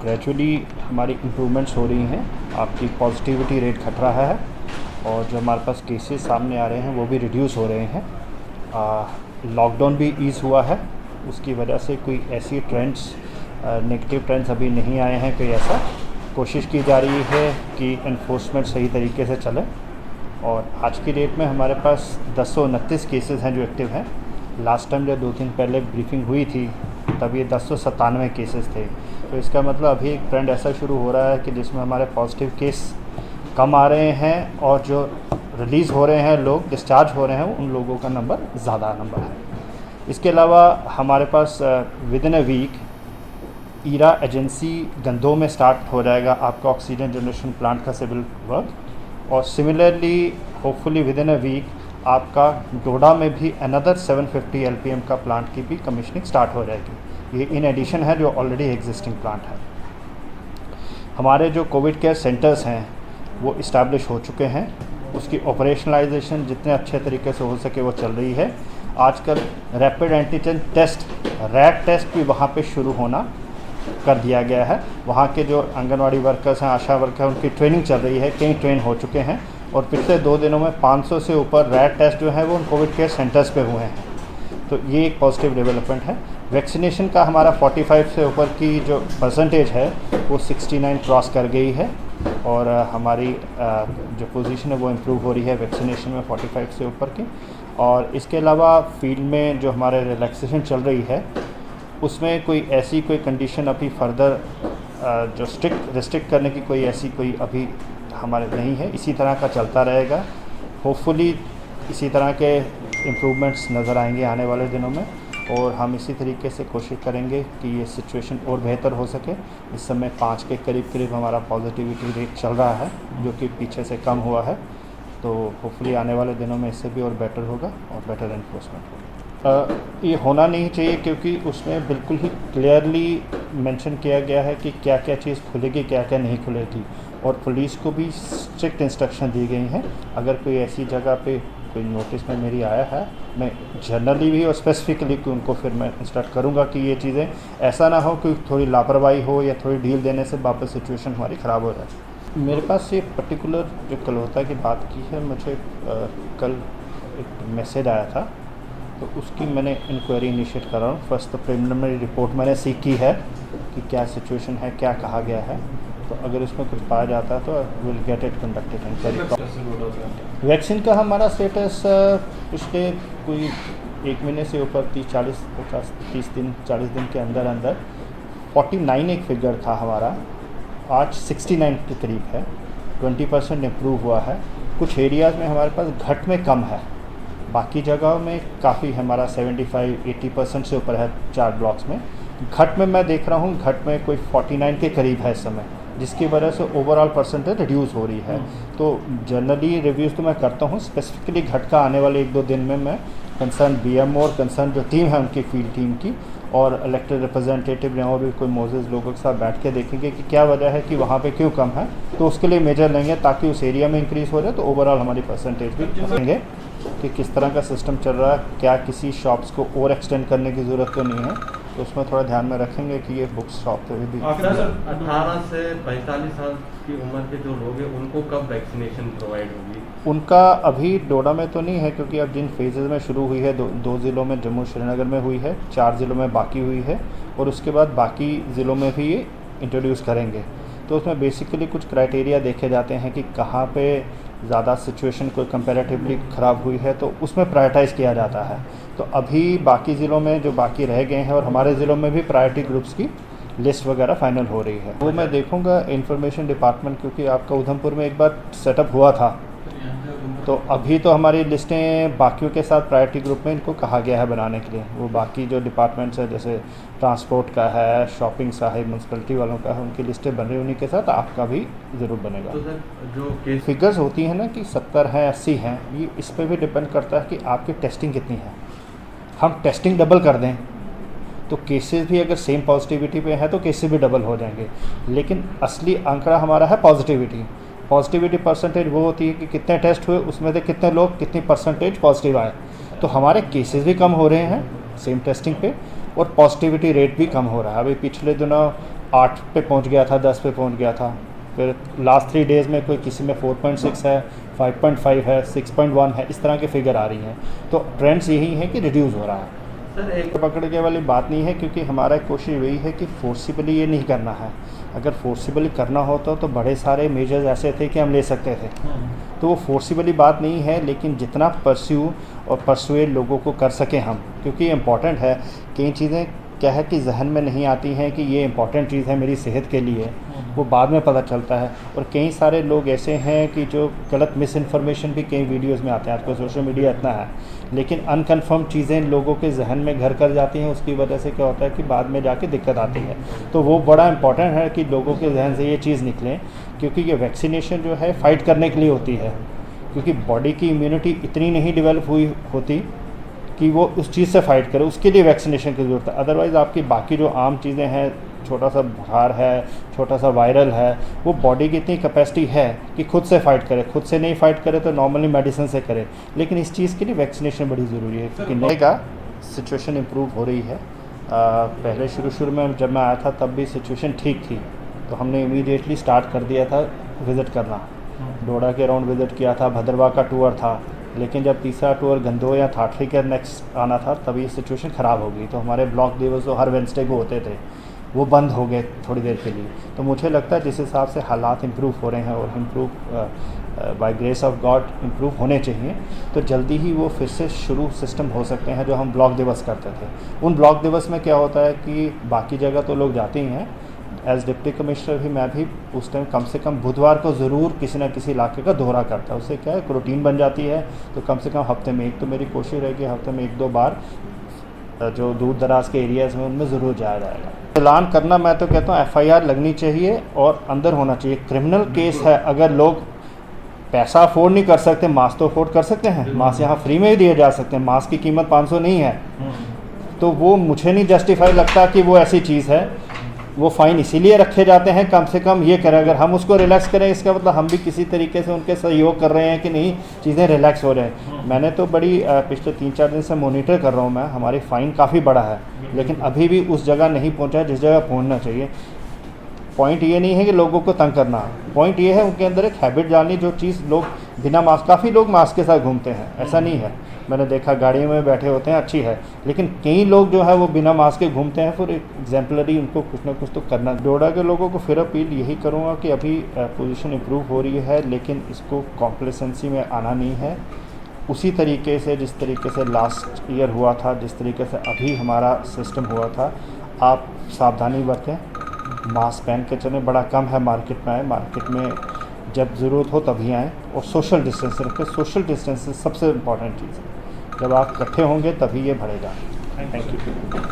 Gradually हमारी improvements हो रही हैं, आपकी पॉजिटिविटी रेट घट रहा है और जो हमारे पास केसेस सामने आ रहे हैं वो भी रिड्यूस हो रहे हैं। लॉकडाउन भी ईज़ हुआ है, उसकी वजह से कोई ऐसी ट्रेंड्स नेगेटिव ट्रेंड्स अभी नहीं आए हैं। कोई ऐसा कोशिश की जा रही है कि एनफोर्समेंट सही तरीके से चले और आज की डेट में हमारे पास 1029 केसेस हैं जो एक्टिव हैं। लास्ट टाइम जब 2 दिन पहले ब्रीफिंग हुई थी तब ये 1097 केसेस थे। तो इसका मतलब अभी एक ट्रेंड ऐसा शुरू हो रहा है कि जिसमें हमारे पॉजिटिव केस कम आ रहे हैं और जो रिलीज़ हो रहे हैं, लोग डिस्चार्ज हो रहे हैं, उन लोगों का नंबर ज़्यादा नंबर है। इसके अलावा हमारे पास विद इन अ वीक ईरा एजेंसी गंदों में स्टार्ट हो जाएगा आपका ऑक्सीजन जनरेशन प्लांट का सिविल वर्क और similarly hopefully within a week आपका डोडा में भी अनदर 750 LPM का प्लांट की भी कमीशनिंग स्टार्ट हो जाएगी। ये इन एडिशन है जो ऑलरेडी एग्जिस्टिंग प्लांट है। हमारे जो कोविड केयर सेंटर्स हैं वो इस्टेब्लिश हो चुके हैं, उसकी ऑपरेशनलाइजेशन जितने अच्छे तरीके से हो सके वो चल रही है। आजकल rapid antigen test RAT test भी वहाँ पे शुरू होना कर दिया गया है। वहाँ के जो आंगनवाड़ी वर्कर्स हैं, आशा वर्कर हैं, उनकी ट्रेनिंग चल रही है, कई ट्रेन हो चुके हैं और पिछले 2 दिनों में 500 से ऊपर रैट टेस्ट जो है वो उन कोविड केयर सेंटर्स पे हुए हैं। तो ये एक पॉजिटिव डेवलपमेंट है। वैक्सीनेशन का हमारा 45 से ऊपर की जो परसेंटेज है वो 69 क्रॉस कर गई है और हमारी जो पोजीशन है वो इम्प्रूव हो रही है वैक्सीनेशन में 45 से ऊपर की। और इसके अलावा फील्ड में जो हमारे रिलैक्सेशन चल रही है उसमें कोई ऐसी कोई कंडीशन अभी फर्दर जो स्ट्रिक्ट रिस्ट्रिक्ट करने की कोई ऐसी कोई अभी हमारे नहीं है। इसी तरह का चलता रहेगा। होपफुली इसी तरह के इम्प्रूवमेंट्स नज़र आएंगे आने वाले दिनों में और हम इसी तरीके से कोशिश करेंगे कि ये सिचुएशन और बेहतर हो सके। इस समय 5 के करीब हमारा पॉजिटिविटी रेट चल रहा है जो कि पीछे से कम हुआ है। तो होपफुली आने वाले दिनों में इससे भी और बेटर होगा और बेटर एनफोर्समेंट होगा। ये होना नहीं चाहिए क्योंकि उसमें बिल्कुल ही क्लियरली मेंशन किया गया है कि क्या क्या चीज़ खुलेगी, क्या क्या नहीं खुलेगी और पुलिस को भी स्ट्रिक्ट इंस्ट्रक्शन दी गई हैं। अगर कोई ऐसी जगह पे कोई नोटिस में मेरी आया है, मैं जनरली भी और स्पेसिफिकली उनको फिर मैं इंस्ट्रक्ट करूँगा कि ये चीज़ें ऐसा ना हो कि थोड़ी लापरवाही हो या थोड़ी ढील देने से वापस सिचुएशन हमारी ख़राब हो जाए। मेरे पास ये पर्टिकुलर जो कलहोता की बात की है, मुझे कल एक मैसेज आया था तो उसकी मैंने इंक्वायरी इनिशिएट कर रहा हूँ। फर्स्ट तो प्रिलिमिनरी रिपोर्ट मैंने सीख की है कि क्या सिचुएशन है, क्या कहा गया है। तो अगर इसमें कुछ पाया जाता है तो will get it conducted inquiry. Vaccine का हमारा स्टेटस पिछले कोई 1 महीने से ऊपर 30 दिन 40 दिन के अंदर 49 एक फिगर था हमारा, आज 69 के करीब है। 20% इम्प्रूव हुआ है। कुछ एरियाज़ में हमारे पास घट में कम है, बाकी जगहों में काफ़ी हमारा 75-80% से ऊपर है। 4 ब्लॉक्स में घट में मैं देख रहा हूँ, घट में कोई 49 के करीब है इस समय, जिसकी वजह से ओवरऑल परसेंटेज रिड्यूस हो रही है। तो जनरली रिव्यूज़ तो मैं करता हूँ, स्पेसिफिकली घट का आने वाले 1-2 दिन में मैं कंसर्न BMO और कंसर्न जो टीम है उनकी फील्ड टीम की और इलेक्टेड रिप्रेजेंटेटिव ने और भी कोई मोजेस लोगों के साथ बैठ के देखेंगे कि क्या वजह है कि वहाँ पे क्यों कम है, तो उसके लिए मेजर लेंगे ताकि उस एरिया में इंक्रीज़ हो जाए। तो ओवरऑल हमारी परसेंटेज भी देखेंगे कि किस तरह का सिस्टम चल रहा है, क्या किसी शॉप्स को और एक्सटेंड करने की ज़रूरत तो नहीं है, तो उसमें थोड़ा ध्यान में रखेंगे कि ये बुक्स शॉप पे भी। 18 से 45 साल की उम्र के जो लोग हैं उनको कब वैक्सीनेशन प्रोवाइड होगी? उनका अभी डोडा में तो नहीं है क्योंकि अब जिन फेजेज़ में शुरू हुई है, 2 ज़िलों में जम्मू श्रीनगर में हुई है, 4 ज़िलों में बाकी हुई है और उसके बाद बाकी ज़िलों में भी ये इंट्रोड्यूस करेंगे। तो उसमें बेसिकली कुछ क्राइटेरिया देखे जाते हैं कि कहाँ पे ज़्यादा सिचुएशन कोई कंपैरेटिवली ख़राब हुई है तो उसमें प्रायोरिटाइज़ किया जाता है। तो अभी बाकी ज़िलों में जो बाकी रह गए हैं और हमारे ज़िलों में भी प्रायोरिटी ग्रुप्स की लिस्ट वगैरह फाइनल हो रही है, वो मैं देखूंगा इंफॉर्मेशन डिपार्टमेंट, क्योंकि आपका उधमपुर में एक बार सेटअप हुआ था। तो अभी तो हमारी लिस्टें बाकियों के साथ प्रायोरिटी ग्रुप में इनको कहा गया है बनाने के लिए। वो बाकी जो डिपार्टमेंट्स है जैसे ट्रांसपोर्ट का है, शॉपिंग का है, म्यूनसिपलिटी वालों का है, उनकी लिस्टें बन रही उन्हीं के साथ आपका भी ज़रूर बनेगा। तो सर जो फिगर्स होती हैं ना कि 70 हैं 80 हैं, ये इस पर भी डिपेंड करता है कि आपकी टेस्टिंग कितनी है। हम टेस्टिंग डबल कर दें तो केसेस भी अगर सेम पॉजिटिविटी पे है तो केसेस भी डबल हो जाएंगे, लेकिन असली आंकड़ा हमारा है पॉजिटिविटी परसेंटेज वो होती है कि कितने टेस्ट हुए उसमें से कितने लोग कितनी परसेंटेज पॉजिटिव आए। तो हमारे केसेस भी कम हो रहे हैं सेम टेस्टिंग पे और पॉजिटिविटी रेट भी कम हो रहा है। अभी पिछले दिनों 8 पे पहुंच गया था, 10 पे पहुंच गया था। फिर लास्ट 3 डेज़ में कोई किसी में 4.6 है, 5.5 है, 6.1 है, इस तरह की फिगर आ रही हैं। तो ट्रेंड्स यही हैं कि रिड्यूस हो रहा है। सर एक पकड़ के वाली बात नहीं है, क्योंकि हमारा कोशिश यही है कि फोर्सिबली ये नहीं करना है। अगर फोर्सिबली करना होता तो बड़े सारे मेजर्स ऐसे थे कि हम ले सकते थे। तो वो फोर्सिबली बात नहीं है, लेकिन जितना परस्यू और परसुएड लोगों को कर सकें हम, क्योंकि इम्पॉर्टेंट है। कई चीज़ें क्या है कि जहन में नहीं आती हैं कि ये इम्पॉर्टेंट चीज़ है मेरी सेहत के लिए, वो बाद में पता चलता है। और कई सारे लोग ऐसे हैं कि जो गलत मिस इन्फॉर्मेशन भी कई वीडियोस में आते हैं। आजकल सोशल मीडिया इतना है, लेकिन अनकन्फर्म चीज़ें लोगों के जहन में घर कर जाती हैं। उसकी वजह से क्या होता है कि बाद में जाके दिक्कत आती है। तो वो बड़ा इम्पॉर्टेंट है कि लोगों के जहन से ये चीज़ निकले, क्योंकि ये वैक्सीनेशन जो है फ़ाइट करने के लिए होती है। क्योंकि बॉडी की इम्यूनिटी इतनी नहीं डेवलप हुई होती कि वो उस चीज़ से फ़ाइट करे, उसके लिए वैक्सीनेशन की ज़रूरत है। अदरवाइज़ आपकी बाकी जो आम चीज़ें हैं, छोटा सा बुखार है, छोटा सा वायरल है, वो बॉडी की इतनी कैपेसिटी है कि खुद से फ़ाइट करे। खुद से नहीं फ़ाइट करे तो नॉर्मली मेडिसिन से करे, लेकिन इस चीज़ के लिए वैक्सीनेशन बड़ी ज़रूरी है। क्योंकि नए का सिचुएशन इम्प्रूव हो रही है। पहले शुरू में जब मैं आया था तब भी सिचुएशन ठीक थी, तो हमने इमीडिएटली स्टार्ट कर दिया था विज़िट करना। डोडा के अराउंड विज़िट किया था, भद्रवाह का टूर था, लेकिन जब तीसरा टूर गंदोह या ठाठरी के नेक्स्ट आना था तभी सिचुएशन ख़राब हो गई। तो हमारे ब्लॉक दिवस जो हर वेडनेसडे को होते थे वो बंद हो गए थोड़ी देर के लिए। तो मुझे लगता है जिस हिसाब से हालात इम्प्रूव हो रहे हैं और improve by grace of God improve होने चाहिए, तो जल्दी ही वो फिर से शुरू सिस्टम हो सकते हैं जो हम ब्लॉक दिवस करते थे। उन ब्लॉक दिवस में क्या होता है कि बाकी जगह तो लोग जाते ही हैं, एज़ डिप्टी कमिश्नर भी मैं भी उस टाइम कम से कम बुधवार को ज़रूर किसी न किसी इलाके का दौरा करता है। उससे क्या है, एक रूटीन बन जाती है। तो कम से कम हफ्ते में एक, तो मेरी कोशिश रहेगी हफ्ते में 1-2 बार जो दूर दराज के एरियाज़ में उनमें ज़रूर जाया जाएगा। ऐलान करना, मैं तो कहता हूँ FIR लगनी चाहिए और अंदर होना चाहिए। क्रिमिनल केस है, अगर लोग पैसा अफोर्ड नहीं कर सकते, मास्क तो अफोर्ड कर सकते हैं। मास्क यहाँ फ्री में ही दिए जा सकते हैं, मास्क की कीमत 500 नहीं है। तो वो मुझे नहीं जस्टिफाई लगता कि वो ऐसी चीज़ है। वो फ़ाइन इसीलिए रखे जाते हैं, कम से कम ये करें। अगर हम उसको रिलैक्स करें, इसका मतलब हम भी किसी तरीके से उनके सहयोग कर रहे हैं कि नहीं, चीज़ें रिलैक्स हो रहे हैं। मैंने तो बड़ी पिछले 3-4 दिन से मॉनिटर कर रहा हूँ मैं, हमारी फ़ाइन काफ़ी बड़ा है, लेकिन अभी भी उस जगह नहीं पहुँचा जिस जगह पहुँचना चाहिए। पॉइंट ये नहीं है कि लोगों को तंग करना, पॉइंट ये है उनके अंदर एक हैबिट डालनी, जो चीज़ लोग बिना मास्क, काफ़ी लोग मास्क के साथ घूमते हैं, ऐसा नहीं है, मैंने देखा गाड़ियों में बैठे होते हैं, अच्छी है। लेकिन कई लोग जो है वो बिना मास्क के घूमते हैं, फिर एग्जाम्पलरी उनको कुछ ना कुछ तो करना। डोडा के लोगों को फिर अपील यही करूँगा कि अभी पोजीशन इम्प्रूव हो रही है, लेकिन इसको कॉम्प्लेसेंसी में आना नहीं है। उसी तरीके से जिस तरीके से लास्ट ईयर हुआ था, जिस तरीके से अभी हमारा सिस्टम हुआ था, आप सावधानी बरतें, मास्क पहन के चलें। बड़ा कम है मार्केट में आए, मार्केट में जब ज़रूरत हो तभी आएँ, और सोशल डिस्टेंस रखें। सोशल डिस्टेंस सबसे इम्पॉर्टेंट चीज़ है, जब आप इकट्ठे होंगे तभी ये बढ़ेगा। Thank you.